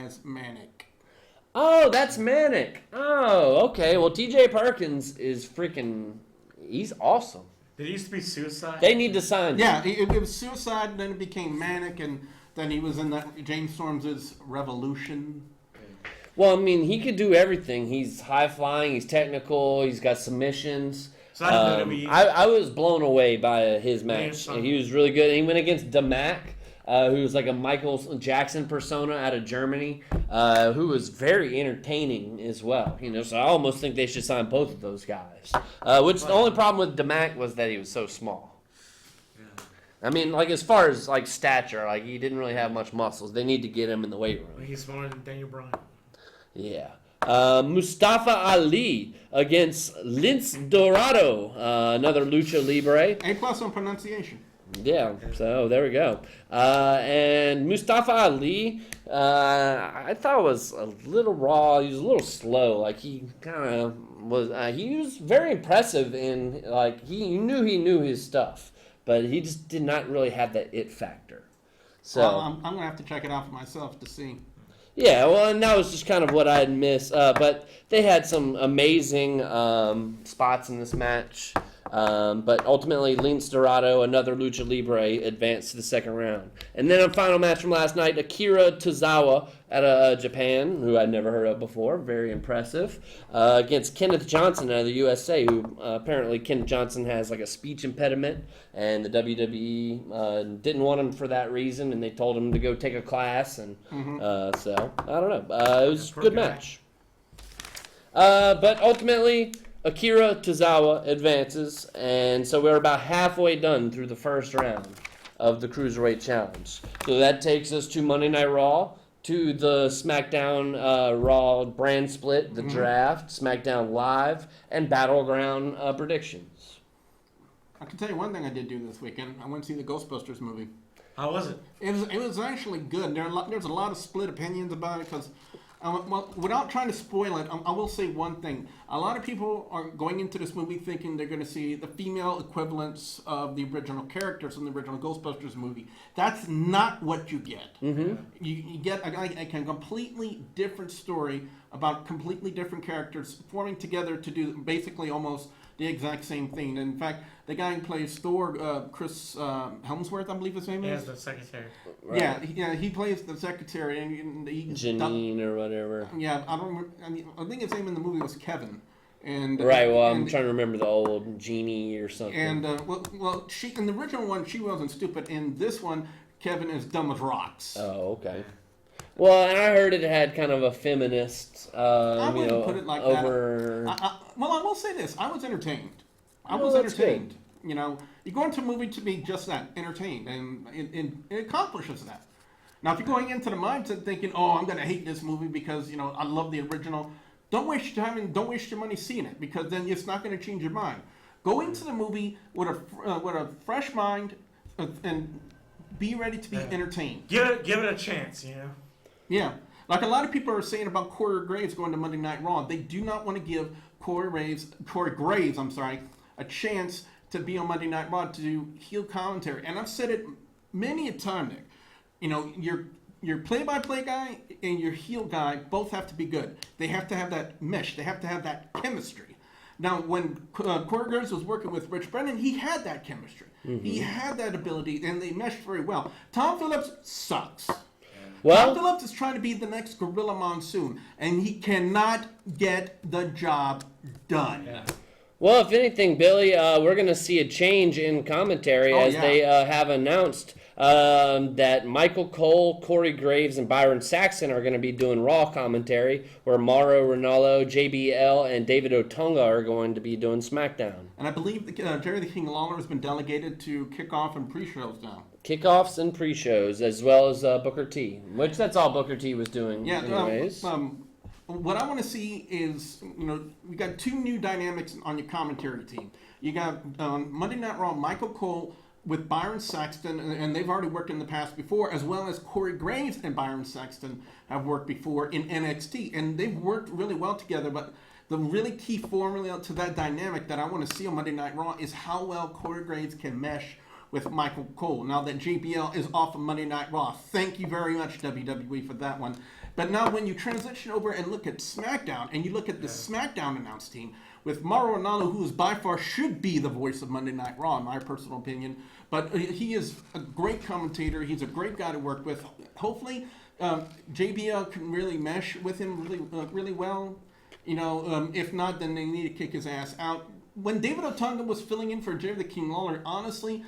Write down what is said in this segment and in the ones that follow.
as Manic. Oh, that's Manic. Oh, okay. Well, TJ Perkins is freaking... He's awesome. Did he used to be Suicide? They need to sign him. Yeah, it was Suicide, and then it became Manic, and then he was in that James Storms' Revolution. Well, I mean, he could do everything. He's high-flying, he's technical, he's got submissions. So I was blown away by his match. He was really good. And he went against Damac, who was like a Michael Jackson persona out of Germany, who was very entertaining as well. You know, so I almost think they should sign both of those guys. Which the only problem with Damac was that he was so small. Yeah. I mean, like as far as like stature, like he didn't really have much muscles. They need to get him in the weight room. He's smaller than Daniel Bryan. Yeah. Mustafa Ali against Lince Dorado, another lucha libre. A+ on pronunciation. Yeah, so there we go. And Mustafa Ali, I thought was a little raw. He was a little slow. Like he kind of was. He was very impressive in like he knew his stuff, but he just did not really have that it factor. So Well, I'm gonna have to check it out for myself to see. yeah, well, and that was just kind of what I had missed. But they had some amazing spots in this match. But ultimately, Lince Dorado, another Lucha Libre, advanced to the second round. And then a final match from last night, Akira Tozawa out of Japan, who I'd never heard of before, very impressive, against Kenneth Johnson out of the USA, who apparently Kenneth Johnson has like a speech impediment, and the WWE didn't want him for that reason, and they told him to go take a class, and so, I don't know. It was a good match. But ultimately, Akira Tozawa advances, and so we're about halfway done through the first round of the Cruiserweight Challenge. So that takes us to Monday Night Raw, to the SmackDown Raw brand split, the draft, SmackDown Live, and Battleground predictions. I can tell you one thing I did do this weekend. I went to see the Ghostbusters movie. How was it? It was actually good. There's a lot of split opinions about it because, well, without trying to spoil it, I will say one thing. A lot of people are going into this movie thinking they're going to see the female equivalents of the original characters from the original Ghostbusters movie. That's not what you get. Mm-hmm. You get a completely different story about completely different characters forming together to do basically almost the exact same thing. In fact, the guy who plays Thor, Chris Hemsworth, I believe his name is. Yeah, the secretary. Right. Yeah, he plays the secretary, and Janine or whatever. Yeah, I don't remember. I think his name in the movie was Kevin. And Right. Well, I'm trying to remember the old Genie or something. And well, she in the original one she wasn't stupid. In this one, Kevin is dumb as rocks. Oh, okay. Well, and I heard it had kind of a feminist, I wouldn't put it like over... that. Well, I will say this: I was entertained. I Well, was that's entertained. You know, you go into a movie to be just that, entertained, and it accomplishes that. Now, if you're going into the mindset thinking, "Oh, I'm going to hate this movie because I love the original," don't waste your time and don't waste your money seeing it because then it's not going to change your mind. Go into the movie with a fresh mind and be ready to be entertained. Give it a chance, Yeah. Like a lot of people are saying about Corey Graves going to Monday Night Raw. They do not want to give Corey Graves, a chance to be on Monday Night Raw to do heel commentary. And I've said it many a time, Nick. Your play-by-play guy and your heel guy both have to be good. They have to have that mesh. They have to have that chemistry. Now, when Corey Graves was working with Rich Brennan, he had that chemistry. Mm-hmm. He had that ability, and they meshed very well. Tom Phillips sucks. Well, Tom Phillips is trying to be the next Gorilla Monsoon, and he cannot get the job done. Yeah. Well, if anything, Billy, we're going to see a change in commentary they have announced that Michael Cole, Corey Graves, and Byron Saxton are going to be doing Raw commentary, where Mauro Ranallo, JBL, and David Otunga are going to be doing SmackDown. And I believe Jerry the King Lawler has been delegated to kickoff and pre-shows now. Kickoffs and pre-shows, as well as Booker T, which that's all Booker T was doing anyways. What I want to see is, we got two new dynamics on your commentary team. You got Monday Night Raw, Michael Cole with Byron Saxton, and they've already worked in the past before, as well as Corey Graves and Byron Saxton have worked before in NXT, and they've worked really well together, but the really key formula to that dynamic that I want to see on Monday Night Raw is how well Corey Graves can mesh with Michael Cole. Now that JBL is off of Monday Night Raw. Thank you very much, WWE, for that one. But now when you transition over and look at SmackDown, and you look at the SmackDown announce team, with Mauro Ranallo, who is by far should be the voice of Monday Night Raw, in my personal opinion. But he is a great commentator. He's a great guy to work with. Hopefully, JBL can really mesh with him really well. If not, then they need to kick his ass out. When David Otunga was filling in for Jerry the King Lawler, honestly,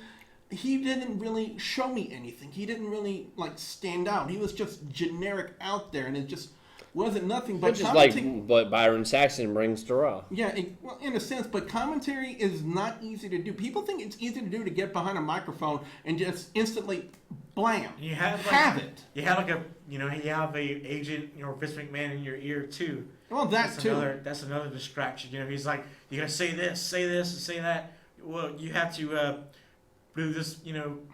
he didn't really show me anything. He didn't really stand out. He was just generic out there, and it just wasn't nothing but which is like what Byron Saxton brings to Raw. Yeah, well, in a sense, but commentary is not easy to do. People think it's easy to do to get behind a microphone and just instantly blam, You have it. You have you have a agent, Vince McMahon in your ear too. Well, that's That's another distraction. He's like, you gotta say this, and say that. Well, you have to do this,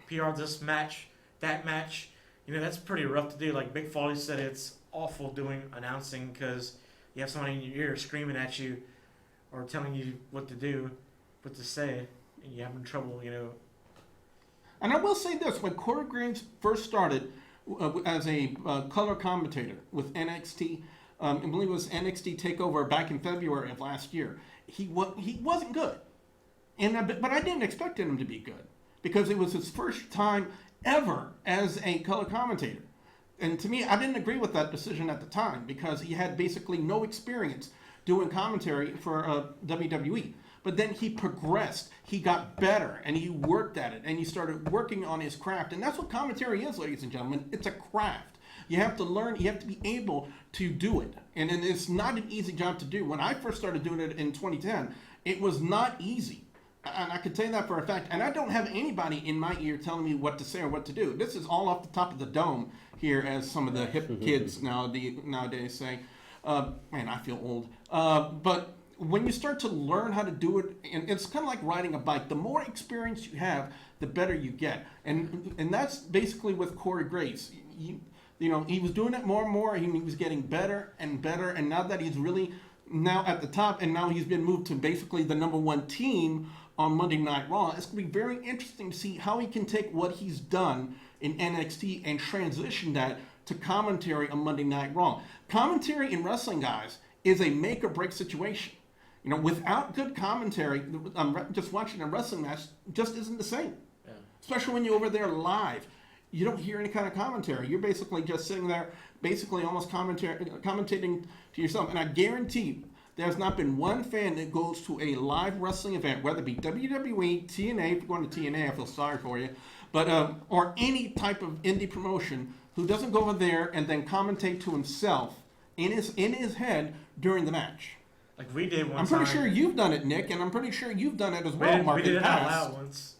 PR this match, that match. That's pretty rough to do. Like Mick Foley said, it's awful doing announcing because you have somebody in your ear screaming at you or telling you what to do, what to say, and you're having trouble, And I will say this: when Corey Graves first started as a color commentator with NXT, I believe it was NXT Takeover back in February of last year, he wasn't good, but I didn't expect him to be good because it was his first time ever as a color commentator. And to me, I didn't agree with that decision at the time because he had basically no experience doing commentary for WWE. But then he progressed, he got better, and he worked at it, and he started working on his craft. And that's what commentary is, ladies and gentlemen. It's a craft. You have to learn, you have to be able to do it. And it's not an easy job to do. When I first started doing it in 2010, it was not easy. And I can tell you that for a fact. And I don't have anybody in my ear telling me what to say or what to do. This is all off the top of the dome here, as some of the hip kids nowadays say. Man, I feel old. But when you start to learn how to do it, and it's kind of like riding a bike. The more experience you have, the better you get. And that's basically with Corey Graves. He was doing it more and more. He was getting better and better. And now that he's really now at the top, and now he's been moved to basically the number one team on Monday Night Raw, it's going to be very interesting to see how he can take what he's done in NXT and transition that to commentary on Monday Night Raw. Commentary in wrestling, guys, is a make or break situation. Without good commentary, just watching a wrestling match just isn't the same. Yeah. Especially when you're over there live. You don't hear any kind of commentary. You're basically just sitting there, basically almost commentating to yourself. And I guarantee there's not been one fan that goes to a live wrestling event, whether it be WWE, TNA. If you're going to TNA, I feel sorry for you. But or any type of indie promotion, who doesn't go over there and then commentate to himself in his head during the match. Like we did one I'm time. pretty sure you've done it, Nick, and I'm pretty sure you've done it as well, Mark. We did in it the out past. loud once.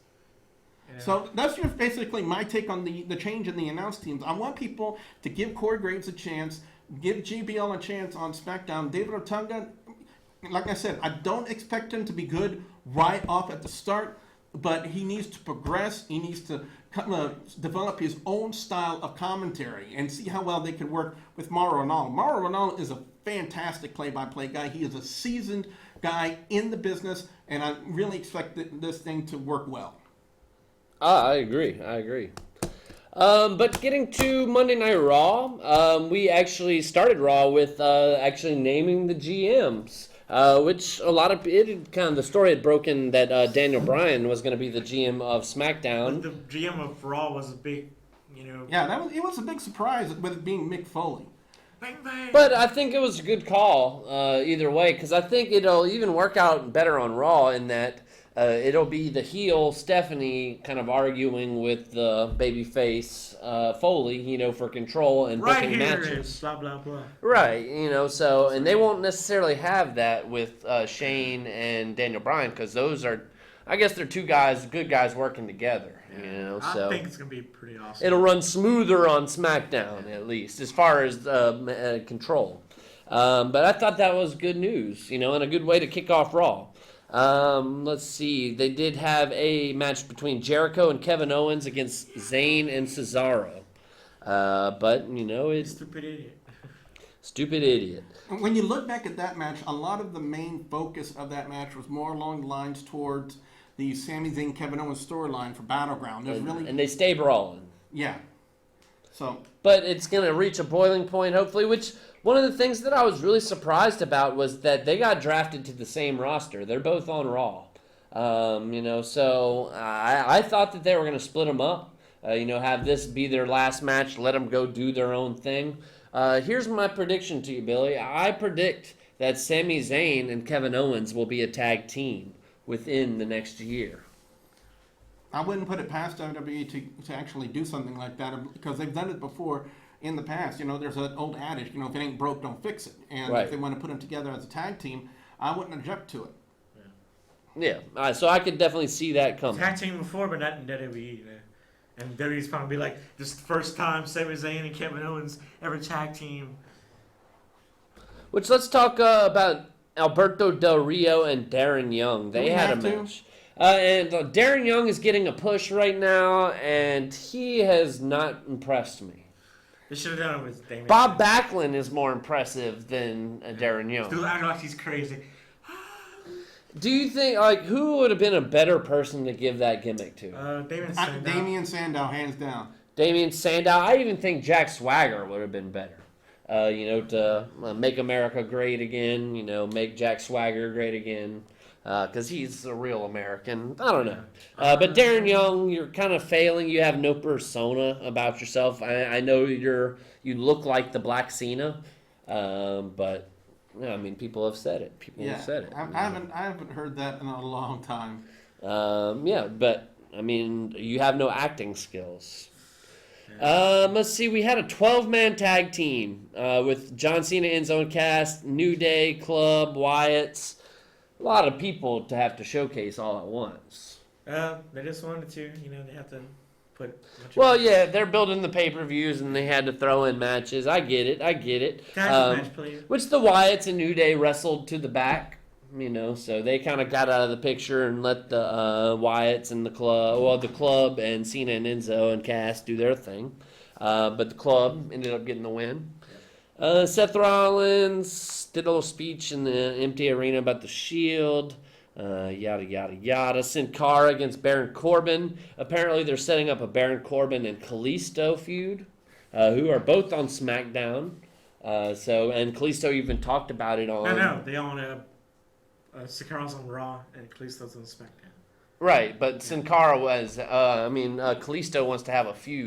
Yeah. So that's just basically my take on the change in the announce teams. I want people to give Corey Graves a chance, give JBL a chance on SmackDown. David Otunga, like I said, I don't expect him to be good right off at the start, but he needs to progress. He needs to develop his own style of commentary and see how well they can work with Mauro Ranallo. Mauro Ranallo is a fantastic play-by-play guy. He is a seasoned guy in the business, and I really expect this thing to work well. I agree. But getting to Monday Night Raw, we actually started Raw with actually naming the GMs, which the story had broken that Daniel Bryan was going to be the GM of SmackDown. But the GM of Raw was a big, Yeah, it was a big surprise with it being Mick Foley. Bang, bang. But I think it was a good call either way, because I think it'll even work out better on Raw in that it'll be the heel Stephanie kind of arguing with the babyface Foley, for control and booking matches. Blah blah blah. Right, and they won't necessarily have that with Shane and Daniel Bryan because those are, I guess, they're two good guys working together. I think it's gonna be pretty awesome. It'll run smoother on SmackDown at least as far as control. But I thought that was good news, and a good way to kick off Raw. Let's see. They did have a match between Jericho and Kevin Owens against Zayn and Cesaro. But, it's... Stupid idiot. Stupid idiot. When you look back at that match, a lot of the main focus of that match was more along the lines towards the Sami Zayn Kevin Owens storyline for Battleground. There's really, and they stay brawling. yeah. So, But it's going to reach a boiling point, hopefully, which one of the things that I was really surprised about was that they got drafted to the same roster. They're both on Raw. So I thought that they were going to split them up, have this be their last match, let them go do their own thing. Here's my prediction to you, Billy. I predict that Sami Zayn and Kevin Owens will be a tag team within the next year. I wouldn't put it past WWE to actually do something like that because they've done it before in the past. There's an old adage, if it ain't broke, don't fix it. And Right. if they want to put them together as a tag team, I wouldn't object to it. Yeah, so I could definitely see that coming. Tag team before, but not in WWE. And WWE's probably be like, this is the first time Sami Zayn and Kevin Owens ever tag team. Which, let's talk about Alberto Del Rio and Darren Young. They had a match. And Darren Young is getting a push right now, and he has not impressed me. They should have done it with Damien. Bob Backlund is more impressive than Darren Young. Dude, I know he's crazy. Do you think, who would have been a better person to give that gimmick to? Damien Sandow. Damien Sandow, hands down. Damien Sandow. I even think Jack Swagger would have been better. To make America great again, make Jack Swagger great again. Because he's a real American. I don't know. But Darren Young, you're kind of failing. You have no persona about yourself. I know you look like the Black Cena, but people have said it. Have said it. I haven't heard that in a long time. But you have no acting skills. Let's see. We had a 12-man tag team with John Cena, Enzo, and Cass, New Day, Club, Wyatt's. A lot of people to have to showcase all at once. They just wanted to, they have to put. They're building the pay-per-views and they had to throw in matches. I get it. Match, please. Which the Wyatts and New Day wrestled to the back, so they kind of got out of the picture and let the Wyatts and the club and Cena and Enzo and Cass do their thing. But the club ended up getting the win. Seth Rollins did a little speech in the empty arena about the Shield, yada, yada, yada. Sin Cara against Baron Corbin. Apparently they're setting up a Baron Corbin and Kalisto feud, who are both on SmackDown. And Kalisto even talked about it on... No, they own Sin Cara's on Raw and Kalisto's on SmackDown. Right, but Sin Cara was... Kalisto wants to have a feud